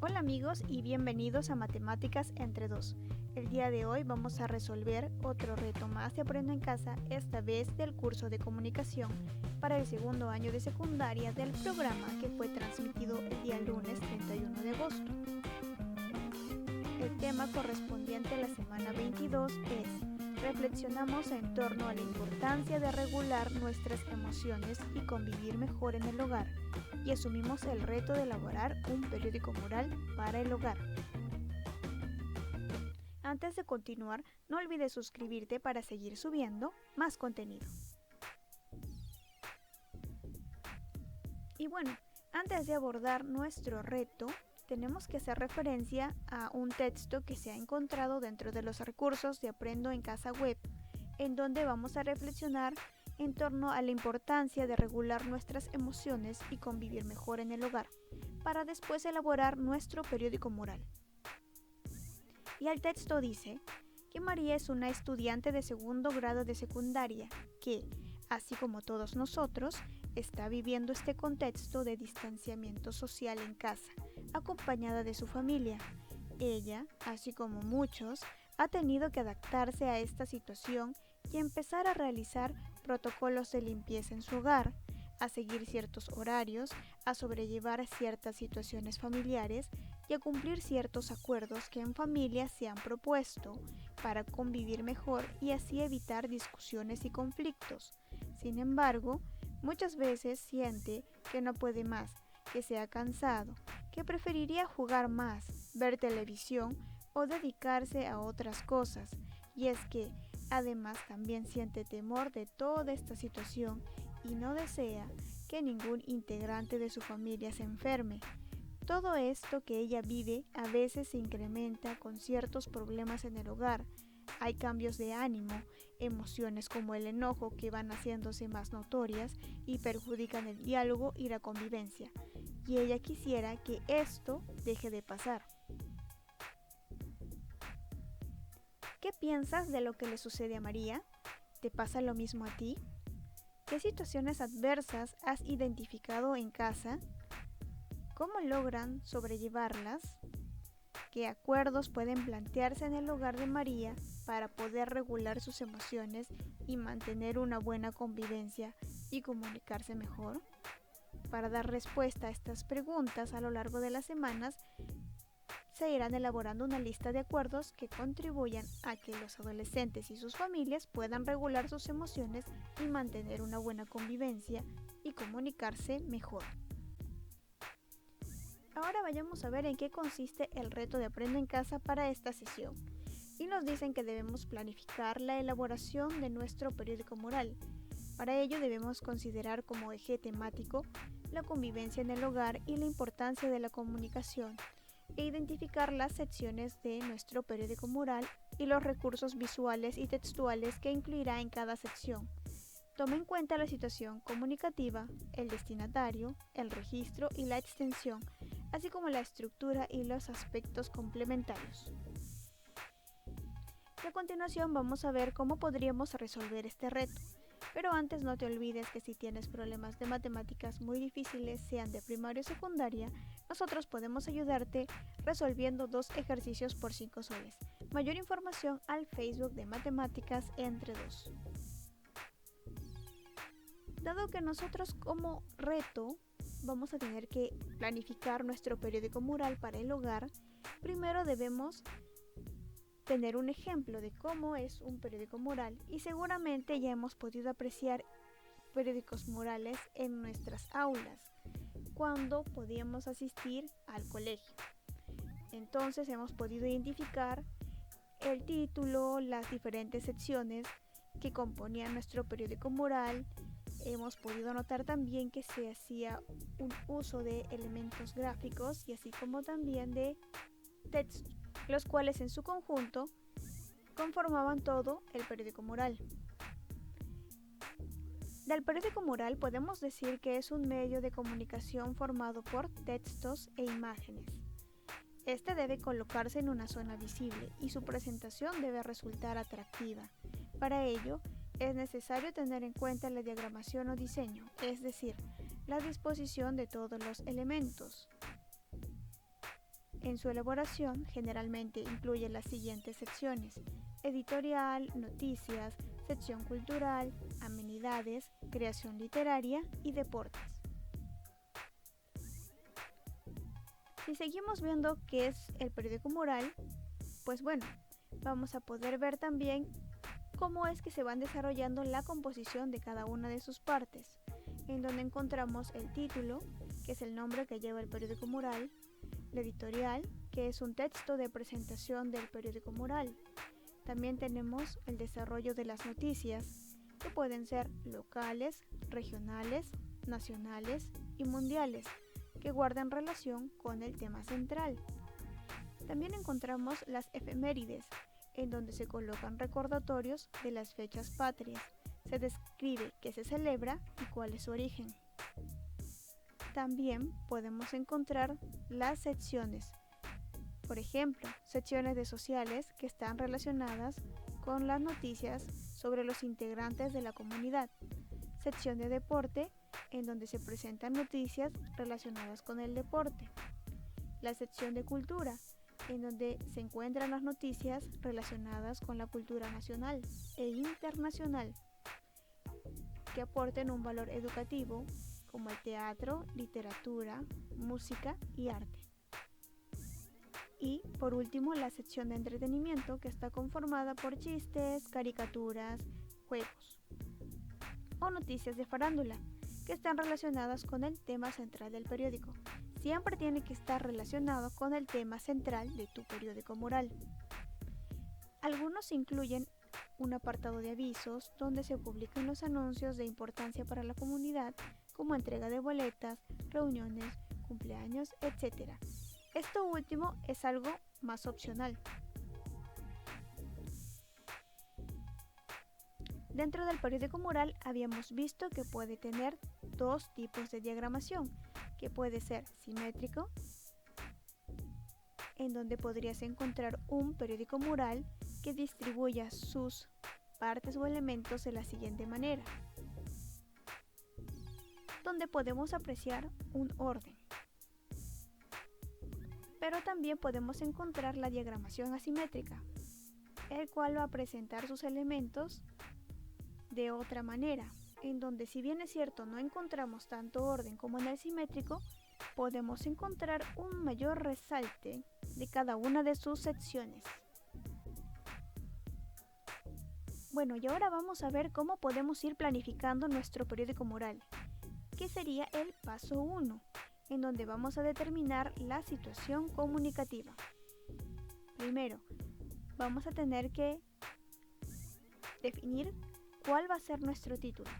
Hola amigos y bienvenidos a Matemáticas entre dos. El día de hoy vamos a resolver otro reto más de Aprendo en Casa, esta vez del curso de comunicación para el segundo año de secundaria del programa que fue transmitido el día lunes 31 de agosto. El tema correspondiente a la semana 22 es: reflexionamos en torno a la importancia de regular nuestras emociones y convivir mejor en el hogar, y asumimos el reto de elaborar un periódico moral para el hogar. Antes de continuar, no olvides suscribirte para seguir subiendo más contenido. Y bueno, antes de abordar nuestro reto, tenemos que hacer referencia a un texto que se ha encontrado dentro de los recursos de Aprendo en Casa web, en donde vamos a reflexionar en torno a la importancia de regular nuestras emociones y convivir mejor en el hogar, para después elaborar nuestro periódico moral. Y el texto dice que María es una estudiante de segundo grado de secundaria que, así como todos nosotros, está viviendo este contexto de distanciamiento social en casa, acompañada de su familia. Ella, así como muchos, ha tenido que adaptarse a esta situación y empezar a realizar protocolos de limpieza en su hogar, a seguir ciertos horarios, a sobrellevar ciertas situaciones familiares y a cumplir ciertos acuerdos que en familia se han propuesto para convivir mejor y así evitar discusiones y conflictos. Sin embargo, muchas veces siente que no puede más, que se ha cansado, que preferiría jugar más, ver televisión o dedicarse a otras cosas. Y es que, además, también siente temor de toda esta situación y no desea que ningún integrante de su familia se enferme. Todo esto que ella vive a veces se incrementa con ciertos problemas en el hogar. Hay cambios de ánimo, emociones como el enojo que van haciéndose más notorias y perjudican el diálogo y la convivencia. Y ella quisiera que esto deje de pasar. ¿Qué piensas de lo que le sucede a María? ¿Te pasa lo mismo a ti? ¿Qué situaciones adversas has identificado en casa? ¿Cómo logran sobrellevarlas? ¿Qué acuerdos pueden plantearse en el hogar de María para poder regular sus emociones y mantener una buena convivencia y comunicarse mejor? Para dar respuesta a estas preguntas a lo largo de las semanas, se irán elaborando una lista de acuerdos que contribuyan a que los adolescentes y sus familias puedan regular sus emociones y mantener una buena convivencia y comunicarse mejor. Ahora vayamos a ver en qué consiste el reto de Aprendo en Casa para esta sesión. Y nos dicen que debemos planificar la elaboración de nuestro periódico moral. Para ello debemos considerar como eje temático la convivencia en el hogar y la importancia de la comunicación, e identificar las secciones de nuestro periódico moral y los recursos visuales y textuales que incluirá en cada sección. Toma en cuenta la situación comunicativa, el destinatario, el registro y la extensión, así como la estructura y los aspectos complementarios. A continuación vamos a ver cómo podríamos resolver este reto. Pero antes no te olvides que si tienes problemas de matemáticas muy difíciles, sean de primaria o secundaria, nosotros podemos ayudarte resolviendo 2 ejercicios por 5 soles. Mayor información al Facebook de Matemáticas entre dos. Dado que nosotros como reto vamos a tener que planificar nuestro periódico moral para el hogar, primero debemos tener un ejemplo de cómo es un periódico moral, y seguramente ya hemos podido apreciar periódicos morales en nuestras aulas cuando podíamos asistir al colegio. Entonces hemos podido identificar el título, las diferentes secciones que componían nuestro periódico moral. Hemos podido notar también que se hacía un uso de elementos gráficos y así como también de texto, los cuales en su conjunto conformaban todo el periódico moral. Del periódico moral podemos decir que es un medio de comunicación formado por textos e imágenes. Este debe colocarse en una zona visible y su presentación debe resultar atractiva. Para ello, es necesario tener en cuenta la diagramación o diseño, es decir, la disposición de todos los elementos. En su elaboración generalmente incluye las siguientes secciones: editorial, noticias, sección cultural, amenidades, creación literaria y deportes. Si seguimos viendo qué es el periódico mural, pues bueno, vamos a poder ver también cómo es que se van desarrollando la composición de cada una de sus partes, en donde encontramos el título, que es el nombre que lleva el periódico mural, la editorial, que es un texto de presentación del periódico mural. También tenemos el desarrollo de las noticias, que pueden ser locales, regionales, nacionales y mundiales, que guardan relación con el tema central. También encontramos las efemérides, en donde se colocan recordatorios de las fechas patrias. Se describe qué se celebra y cuál es su origen. También podemos encontrar las secciones, por ejemplo, secciones de sociales que están relacionadas con las noticias sobre los integrantes de la comunidad. Sección de deporte, en donde se presentan noticias relacionadas con el deporte. La sección de cultura, en donde se encuentran las noticias relacionadas con la cultura nacional e internacional, que aporten un valor educativo, como el teatro, literatura, música y arte. Y por último, la sección de entretenimiento, que está conformada por chistes, caricaturas, juegos o noticias de farándula, que están relacionadas con el tema central del periódico. Siempre tiene que estar relacionado con el tema central de tu periódico mural. Algunos incluyen un apartado de avisos donde se publican los anuncios de importancia para la comunidad, como entrega de boletas, reuniones, cumpleaños, etc. Esto último es algo más opcional. Dentro del periódico mural habíamos visto que puede tener dos tipos de diagramación, que puede ser simétrico, en donde podrías encontrar un periódico mural que distribuya sus partes o elementos de la siguiente manera, donde podemos apreciar un orden. Pero también podemos encontrar la diagramación asimétrica, el cual va a presentar sus elementos de otra manera, en donde, si bien es cierto no encontramos tanto orden como en el simétrico, podemos encontrar un mayor resalte de cada una de sus secciones. Bueno, y ahora vamos a ver cómo podemos ir planificando nuestro periódico mural, que sería el paso 1, en donde vamos a determinar la situación comunicativa. Primero, vamos a tener que definir cuál va a ser nuestro título.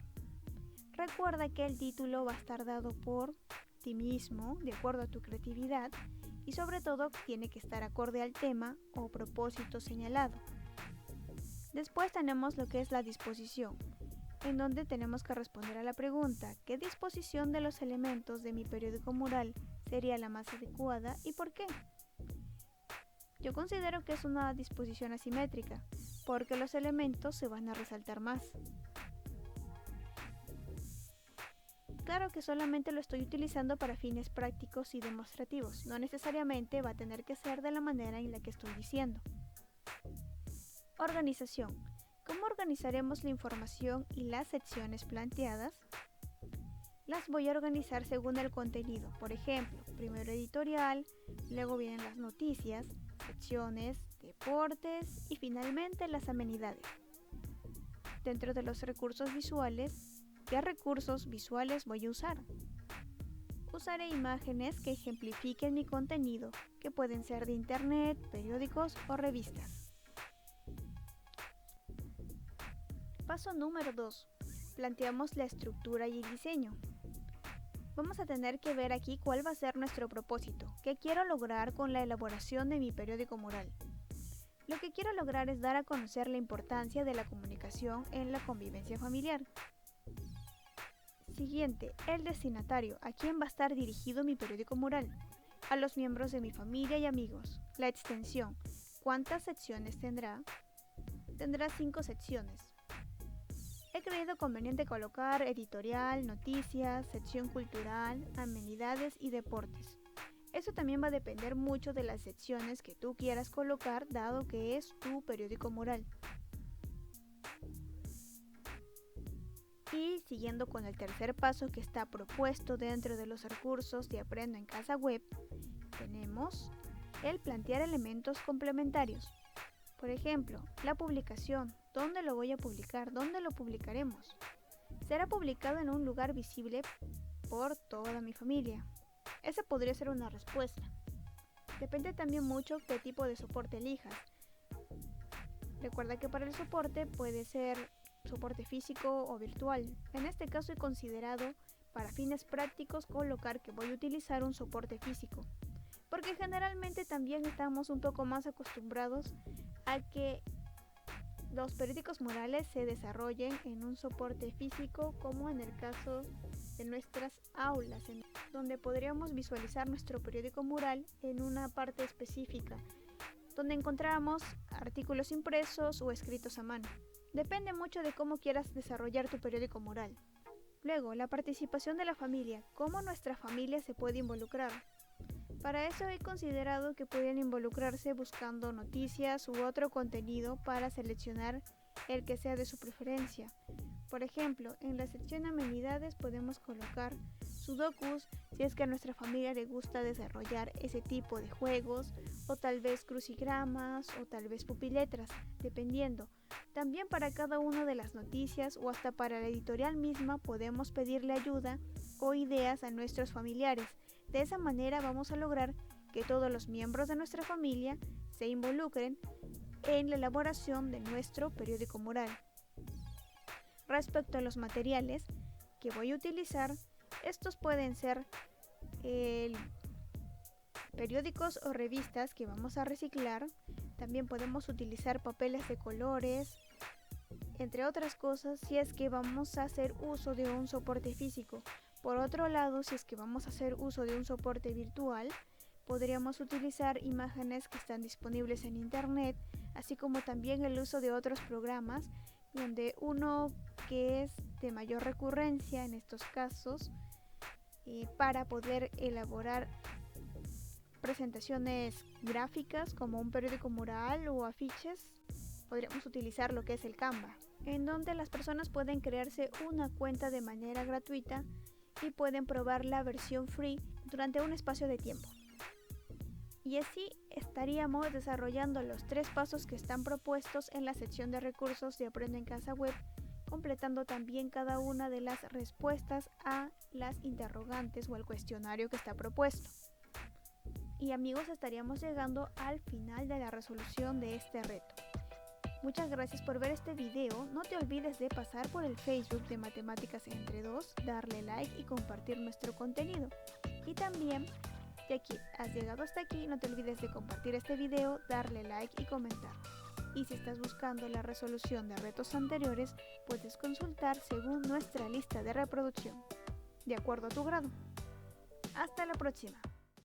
Recuerda que el título va a estar dado por ti mismo, de acuerdo a tu creatividad, y sobre todo tiene que estar acorde al tema o propósito señalado. Después tenemos lo que es la disposición, en donde tenemos que responder a la pregunta: ¿qué disposición de los elementos de mi periódico mural sería la más adecuada y por qué? Yo considero que es una disposición asimétrica, porque los elementos se van a resaltar más. Claro que solamente lo estoy utilizando para fines prácticos y demostrativos, no necesariamente va a tener que ser de la manera en la que estoy diciendo. Organización. ¿Cómo organizaremos la información y las secciones planteadas? Las voy a organizar según el contenido. Por ejemplo, primero editorial, luego vienen las noticias, secciones, deportes y finalmente las amenidades. Dentro de los recursos visuales, ¿qué recursos visuales voy a usar? Usaré imágenes que ejemplifiquen mi contenido, que pueden ser de internet, periódicos o revistas. Paso número 2. Planteamos la estructura y el diseño. Vamos a tener que ver aquí cuál va a ser nuestro propósito, qué quiero lograr con la elaboración de mi periódico mural. Lo que quiero lograr es dar a conocer la importancia de la comunicación en la convivencia familiar. Siguiente, el destinatario. ¿A quién va a estar dirigido mi periódico mural? A los miembros de mi familia y amigos. La extensión. ¿Cuántas secciones tendrá? Tendrá 5 secciones. He creído conveniente colocar editorial, noticias, sección cultural, amenidades y deportes. Eso también va a depender mucho de las secciones que tú quieras colocar, dado que es tu periódico mural. Y siguiendo con el tercer paso que está propuesto dentro de los recursos de Aprendo en Casa Web, tenemos el plantear elementos complementarios. Por ejemplo, la publicación. ¿Dónde lo voy a publicar? ¿Dónde lo publicaremos? Será publicado en un lugar visible por toda mi familia. Esa podría ser una respuesta. Depende también mucho qué tipo de soporte elijas. Recuerda que para el soporte puede ser soporte físico o virtual. En este caso he considerado para fines prácticos colocar que voy a utilizar un soporte físico, porque generalmente también estamos un poco más acostumbrados a que los periódicos murales se desarrollen en un soporte físico, como en el caso de nuestras aulas, donde podríamos visualizar nuestro periódico mural en una parte específica, donde encontramos artículos impresos o escritos a mano. Depende mucho de cómo quieras desarrollar tu periódico mural. Luego, la participación de la familia. ¿Cómo nuestra familia se puede involucrar? Para eso he considerado que pueden involucrarse buscando noticias u otro contenido para seleccionar el que sea de su preferencia. Por ejemplo, en la sección amenidades podemos colocar sudokus si es que a nuestra familia le gusta desarrollar ese tipo de juegos, o tal vez crucigramas o tal vez pupiletras, dependiendo. También para cada una de las noticias o hasta para la editorial misma podemos pedirle ayuda o ideas a nuestros familiares. De esa manera vamos a lograr que todos los miembros de nuestra familia se involucren en la elaboración de nuestro periódico mural. Respecto a los materiales que voy a utilizar, estos pueden ser periódicos o revistas que vamos a reciclar. También podemos utilizar papeles de colores, entre otras cosas, si es que vamos a hacer uso de un soporte físico. Por otro lado, si es que vamos a hacer uso de un soporte virtual, podríamos utilizar imágenes que están disponibles en internet, así como también el uso de otros programas, donde uno que es de mayor recurrencia en estos casos, para poder elaborar presentaciones gráficas como un periódico mural o afiches, podríamos utilizar lo que es el Canva, en donde las personas pueden crearse una cuenta de manera gratuita y pueden probar la versión free durante un espacio de tiempo. Y así estaríamos desarrollando los 3 pasos que están propuestos en la sección de recursos de Aprendo en Casa Web, completando también cada una de las respuestas a las interrogantes o al cuestionario que está propuesto. Y amigos, estaríamos llegando al final de la resolución de este reto. Muchas gracias por ver este video. No te olvides de pasar por el Facebook de Matemáticas entre 2, darle like y compartir nuestro contenido. Y también, si aquí has llegado hasta aquí, no te olvides de compartir este video, darle like y comentar. Y si estás buscando la resolución de retos anteriores, puedes consultar según nuestra lista de reproducción, de acuerdo a tu grado. Hasta la próxima.